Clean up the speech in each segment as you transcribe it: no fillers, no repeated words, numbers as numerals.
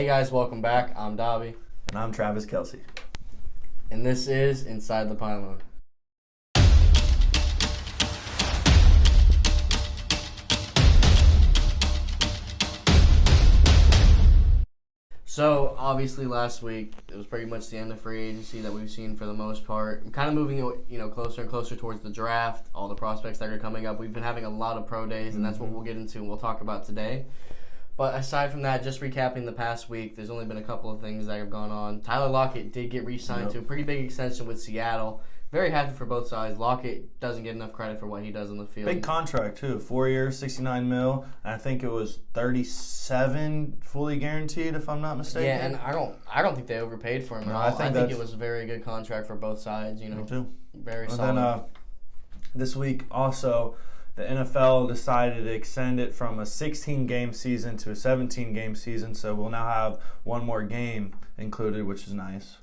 Hey guys, welcome back. I'm Dobby. And I'm Travis Kelsey. And this is Inside the Pylon. So, obviously last week, it was pretty much the end of free agency that we've seen for the most part. We're kind of moving closer and closer towards the draft, all the prospects that are coming up. We've been having a lot of pro days, and that's what we'll get into and we'll talk about today. But aside from that, just recapping the past week, there's only been a couple of things that have gone on. Tyler Lockett did get re-signed to a pretty big extension with Seattle. Very happy for both sides. Lockett doesn't get enough credit for what he does on the field. Big contract, too. 4 years, $69 million. I think it was $37 fully guaranteed, if I'm not mistaken. Yeah, and I don't think they overpaid for him at all. I think it was a very good contract for both sides. Me too. Very solid. Then this week also, the NFL decided to extend it from a 16-game season to a 17-game season, so we'll now have one more game included, which is nice.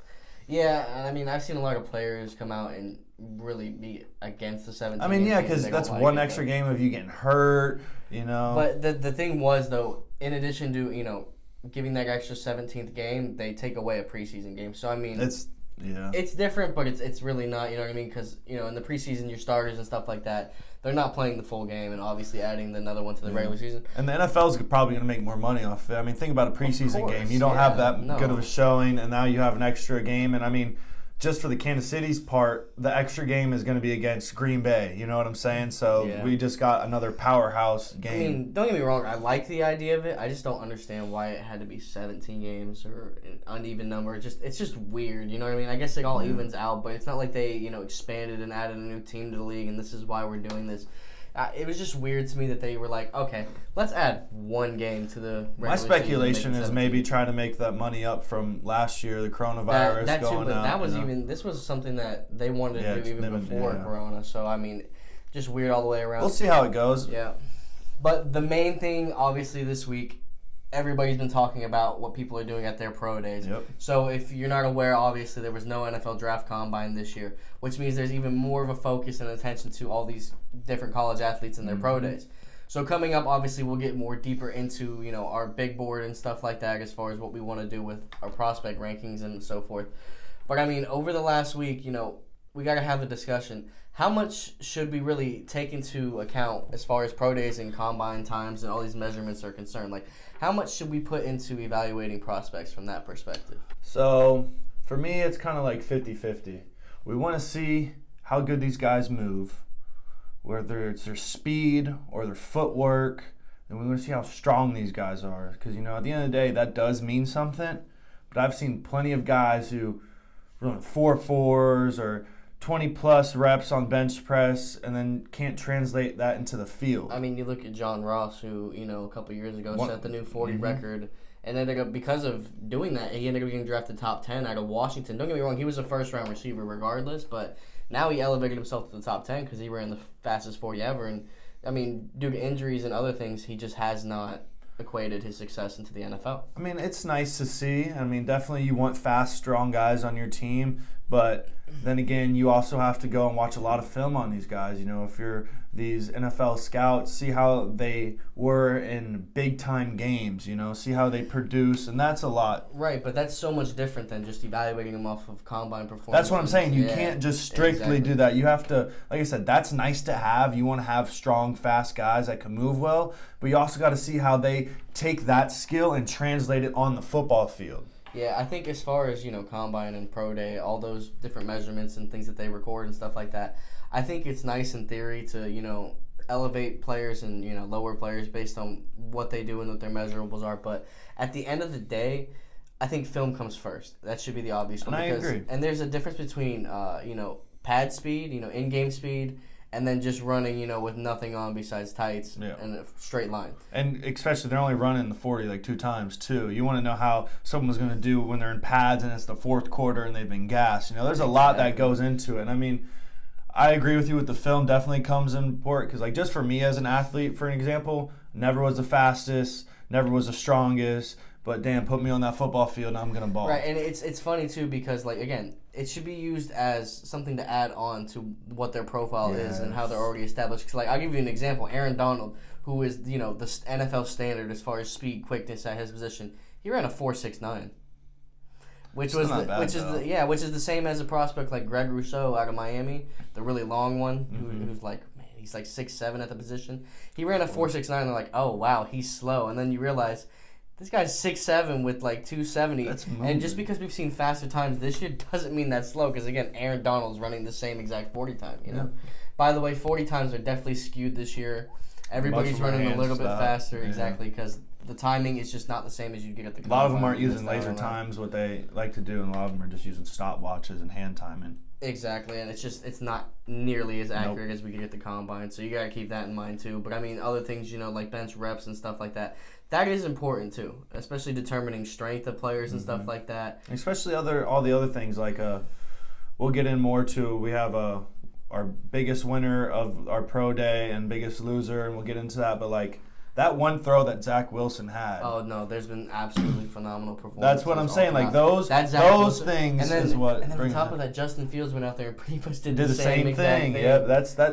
Yeah, I mean, I've seen a lot of players come out and really be against the 17. I mean, yeah, because that's one extra game of you getting hurt, But the thing was, though, in addition to, giving that extra 17th game, they take away a preseason game. So, I mean, it's different, but it's really not, you know what I mean? Because, in the preseason, your starters and stuff like that, they're not playing the full game and obviously adding another one to the regular season. And the NFL is probably going to make more money off of it. I mean, think about a preseason game. You don't have that good of a showing, and now you have an extra game. And, I mean, just for the Kansas City's part, the extra game is going to be against Green Bay. You know what I'm saying? So we just got another powerhouse game. I mean, don't get me wrong. I like the idea of it. I just don't understand why it had to be 17 games or an uneven number. It's just weird. You know what I mean? I guess it all evens out, but it's not like they expanded and added a new team to the league, and this is why we're doing this. It was just weird to me that they were like, okay, let's add one game to the regular My speculation season is maybe trying to make that money up from last year, the coronavirus that going too, but out. That was this was something that they wanted to do even before Corona. So, I mean, just weird all the way around. We'll see how it goes. Yeah. But the main thing, obviously, this week, everybody's been talking about what people are doing at their pro days. Yep. So if you're not aware, obviously there was no NFL draft combine this year, which means there's even more of a focus and attention to all these different college athletes and their pro days. So coming up, obviously, we'll get more deeper into, our big board and stuff like that as far as what we want to do with our prospect rankings and so forth. But, I mean, over the last week, we got to have a discussion. How much should we really take into account as far as pro days and combine times and all these measurements are concerned? Like, how much should we put into evaluating prospects from that perspective? So, for me, it's kind of like 50-50. We want to see how good these guys move, whether it's their speed or their footwork, and we want to see how strong these guys are. Because, at the end of the day, that does mean something. But I've seen plenty of guys who run 4.4s or 20-plus reps on bench press and then can't translate that into the field. I mean, you look at John Ross, who, a couple years ago set the new 40 record. And then because of doing that, he ended up getting drafted top 10 out of Washington. Don't get me wrong, he was a first-round receiver regardless, but now he elevated himself to the top 10 because he ran the fastest 40 ever. And, I mean, due to injuries and other things, he just has not equated his success into the NFL. I mean, it's nice to see. I mean, definitely you want fast, strong guys on your team, but then again, you also have to go and watch a lot of film on these guys. If you're these NFL scouts, see how they were in big-time games, see how they produce, and that's a lot. Right, but that's so much different than just evaluating them off of combine performance. That's what I'm saying. You can't just strictly do that. You have to, like I said, that's nice to have. You want to have strong, fast guys that can move well, but you also got to see how they take that skill and translate it on the football field. Yeah, I think as far as, combine and pro day, all those different measurements and things that they record and stuff like that, I think it's nice in theory to, elevate players and, lower players based on what they do and what their measurables are. But at the end of the day, I think film comes first. That should be the obvious one. And I agree. And there's a difference between, pad speed, in-game speed, and then just running, with nothing on besides tights and a straight line. And especially they're only running the 40 like 2 times too. You want to know how someone's going to do when they're in pads and it's the fourth quarter and they've been gassed. There's a lot that goes into it. I mean, I agree with you with the film definitely comes in important because, like, just for me as an athlete, for an example, never was the fastest, never was the strongest, but damn, put me on that football field and I'm going to ball. Right, and it's funny too because, like, again, it should be used as something to add on to what their profile is and how they're already established. Because, like, I'll give you an example. Aaron Donald, who is, the NFL standard as far as speed, quickness at his position, he He ran a 4.69, which Still was not bad, which is the same as a prospect like Greg Rousseau out of Miami, the really long one who's like, man, he's like 6'7" at the position. He ran a 4.69. They're like, oh wow, he's slow, and then you realize this guy's 6'7" with like 270. That's moving. And just because we've seen faster times this year doesn't mean that's slow. Because again, Aaron Donald's running the same exact 40 time. You know. By the way, 40 times are definitely skewed this year. Everybody's running a little bit faster, exactly, because the timing is just not the same as you get at the combine. A lot of them aren't using laser times, what they like to do, and a lot of them are just using stopwatches and hand timing. Exactly, and it's not nearly as accurate as we get at the combine, so you got to keep that in mind too. But I mean, other things, like bench reps and stuff like that, that is important too, especially determining strength of players and stuff like that. Especially all the other things, like we'll get in more to, we have our biggest winner of our pro day and biggest loser, and we'll get into that, but like that one throw that Zach Wilson had. Oh no, there's been absolutely phenomenal performances. That's what I'm saying. Like those things is what. And then on top of that, Justin Fields went out there and pretty much did the same thing. Yep,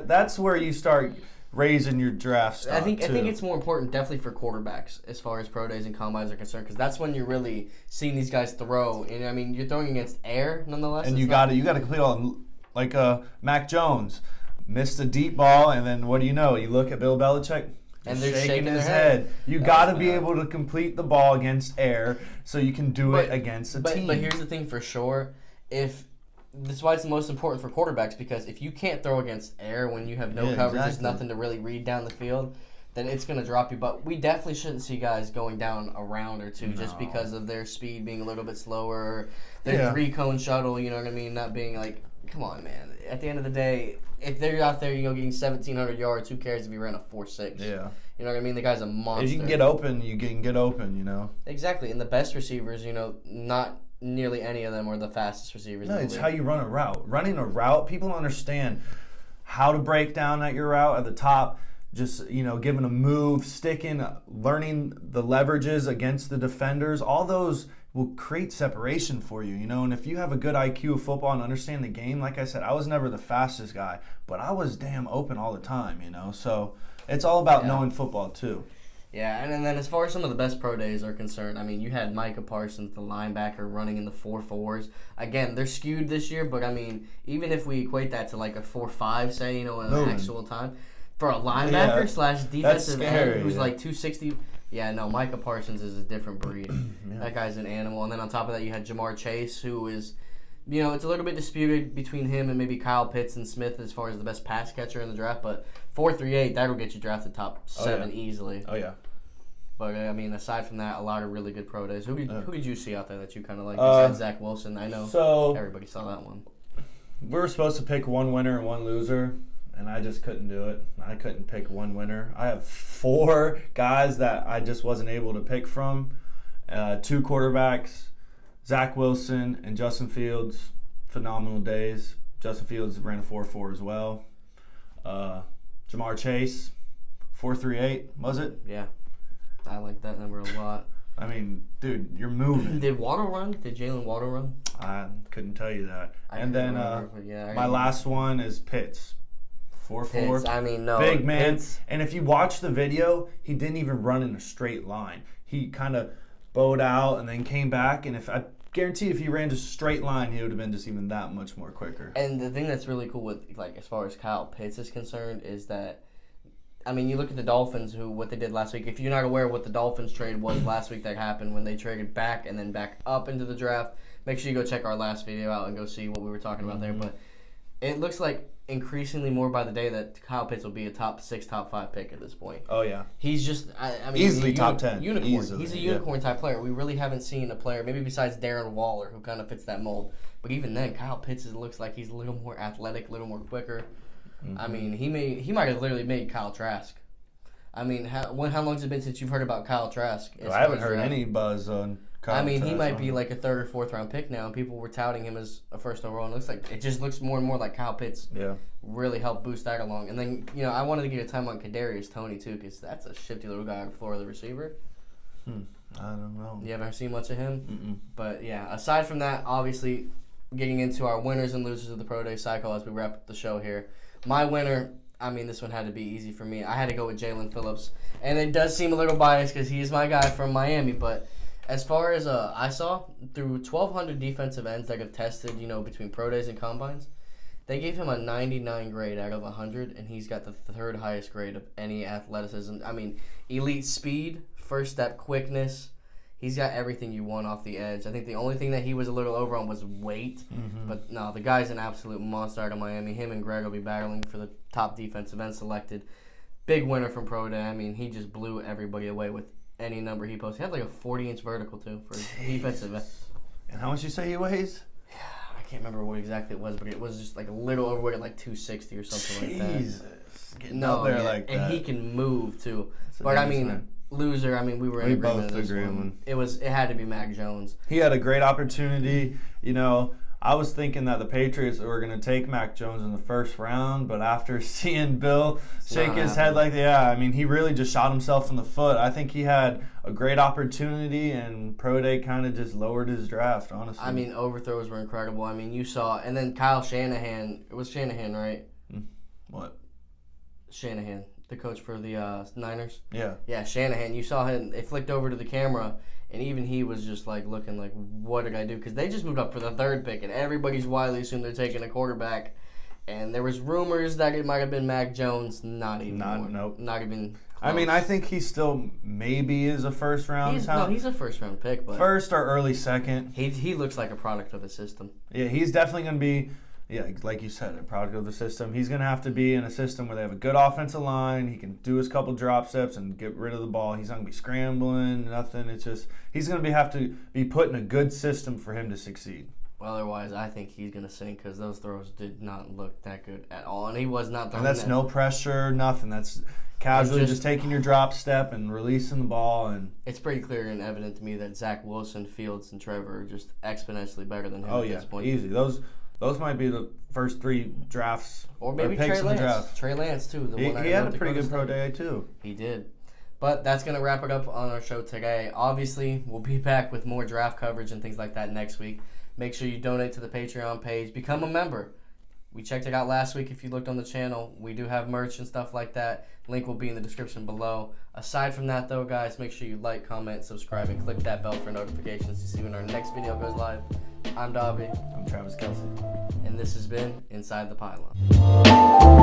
that's where you start raising your draft stock. I think it's more important definitely for quarterbacks as far as pro days and combines are concerned, because that's when you're really seeing these guys throw. And I mean, you're throwing against air nonetheless. And you got to complete all, like Mac Jones missed a deep ball, and then what do you know? You look at Bill Belichick. And they're shaking his head. You got to be able to complete the ball against air so you can do it against a team. But here's the thing for sure. That's why it's the most important for quarterbacks, because if you can't throw against air when you have no coverage, there's nothing to really read down the field, then it's going to drop you. But we definitely shouldn't see guys going down a round or two just because of their speed being a little bit slower, their three-cone shuttle, you know what I mean, not being like, come on, man. At the end of the day, if they're out there, getting 1,700 yards, who cares if he ran a 4.6? Yeah. You know what I mean? The guy's a monster. If you can get open, you can get open, Exactly. And the best receivers, not nearly any of them are the fastest receivers. No, it's how you run a route. Running a route, people don't understand how to break down at your route at the top. Just, giving a move, sticking, learning the leverages against the defenders. All those will create separation for you, And if you have a good IQ of football and understand the game, like I said, I was never the fastest guy, but I was damn open all the time, So it's all about knowing football too. Yeah, and then as far as some of the best pro days are concerned, I mean, you had Micah Parsons, the linebacker, running in the 4.4s. Again, they're skewed this year, but I mean, even if we equate that to like a 4.5, say, in an actual time, for a linebacker / defensive end who's like 260. Yeah, no, Micah Parsons is a different breed. That guy's an animal. And then on top of that, you had Jamar Chase, who is, it's a little bit disputed between him and maybe Kyle Pitts and Smith as far as the best pass catcher in the draft. But 4.38, that'll get you drafted top 7 easily. Oh, yeah. But, I mean, aside from that, a lot of really good pro days. Who did you see out there that you kind of like besides Zach Wilson? I know everybody saw that one. We were supposed to pick one winner and one loser, and I just couldn't do it. I couldn't pick one winner. I have 4 guys that I just wasn't able to pick from. 2 quarterbacks, Zach Wilson and Justin Fields, phenomenal days. Justin Fields ran a 4.4 as well. Jamar Chase, 4.38, was it? Yeah. I like that number a lot. I mean, dude, you're moving. Did Waddle run? Did Jalen Waddle run? I couldn't tell you that. And then my last one is Pitts. 4.4. I mean, no. Big man. Pitts. And if you watch the video, he didn't even run in a straight line. He kind of bowed out and then came back. And I guarantee if he ran just a straight line, he would have been just even that much more quicker. And the thing that's really cool with, as far as Kyle Pitts is concerned, is that, I mean, you look at the Dolphins, what they did last week. If you're not aware of what the Dolphins trade was last week that happened when they traded back and then back up into the draft, make sure you go check our last video out and go see what we were talking about there. But it looks like increasingly more by the day that Kyle Pitts will be a top 6, top 5 pick at this point. Oh, yeah. He's just, I mean, easily top 10. Unicorn. Easily, he's a unicorn type player. We really haven't seen a player, maybe besides Darren Waller, who kind of fits that mold. But even then, Kyle Pitts looks like he's a little more athletic, a little more quicker. I mean, he might have literally made Kyle Trask. I mean, how long has it been since you've heard about Kyle Trask? I haven't heard any buzz on Kyle Trask. I mean, he might be like a 3rd or 4th round pick now, and people were touting him as a first overall. And it just looks more and more like Kyle Pitts really helped boost that along. And then, I wanted to get a time on Kadarius Toney, too, because that's a shifty little guy on the floor of the receiver. I don't know. You ever seen much of him? Mm-mm. But, yeah, aside from that, obviously, getting into our winners and losers of the Pro Day cycle as we wrap up the show here. My winner, I mean, this one had to be easy for me. I had to go with Jalen Phillips. And it does seem a little biased because he is my guy from Miami, but As far as I saw, through 1,200 defensive ends that have tested, between pro days and combines, they gave him a 99 grade out of 100, and he's got the third highest grade of any athleticism. I mean, elite speed, first step quickness. He's got everything you want off the edge. I think the only thing that he was a little over on was weight. Mm-hmm. But no, the guy's an absolute monster out of Miami. Him and Greg will be battling for the top defensive end selected. Big winner from Pro Day. I mean, he just blew everybody away with any number he posted. He had like a 40-inch vertical, too, for defensive end. And how much you say he weighs? Yeah, I can't remember what exactly it was, but it was just like a little overweight at like 260 or something like that. Jesus. Getting out there like that. And he can move, too. But, I mean... Man. Loser. I mean, we were in agreement both on this agree one. It had to be Mac Jones. He had a great opportunity. I was thinking that the Patriots were going to take Mac Jones in the first round, but after seeing Bill shake his head he really just shot himself in the foot. I think he had a great opportunity, and Pro Day kind of just lowered his draft, honestly. I mean, overthrows were incredible. I mean, you saw, and then Kyle Shanahan. It was Shanahan, right? What? Shanahan. The coach for the Niners? Yeah. Yeah, Shanahan. You saw him. It flicked over to the camera, and even he was just like looking like, what did I do? Because they just moved up for the third pick, and everybody's widely assumed they're taking a quarterback. And there was rumors that it might have been Mac Jones. Not even. Nope. Not even close. I mean, I think he still maybe is a first round. He's a first round pick. But first or early second. He looks like a product of the system. Yeah, he's definitely going to be... Yeah, like you said, a product of the system. He's going to have to be in a system where they have a good offensive line. He can do his couple drop steps and get rid of the ball. He's not going to be scrambling, nothing. It's just he's going to have to be put in a good system for him to succeed. Well, otherwise, I think he's going to sink because those throws did not look that good at all. And he was not throwing And that's no pressure, nothing. That's casually just taking your drop step and releasing the ball. And it's pretty clear and evident to me that Zach Wilson, Fields, and Trevor are just exponentially better than him at this point. Easy. Those might be the first three drafts or maybe picks Trey in Lance. the draft. Trey Lance, too. He had a pretty good pro day, too. He did. But that's going to wrap it up on our show today. Obviously, we'll be back with more draft coverage and things like that next week. Make sure you donate to the Patreon page. Become a member. We checked it out last week if you looked on the channel. We do have merch and stuff like that. Link will be in the description below. Aside from that, though, guys, make sure you like, comment, subscribe, and click that bell for notifications to see when our next video goes live. I'm Dobby. I'm Travis Kelsey. And this has been Inside the Pylon.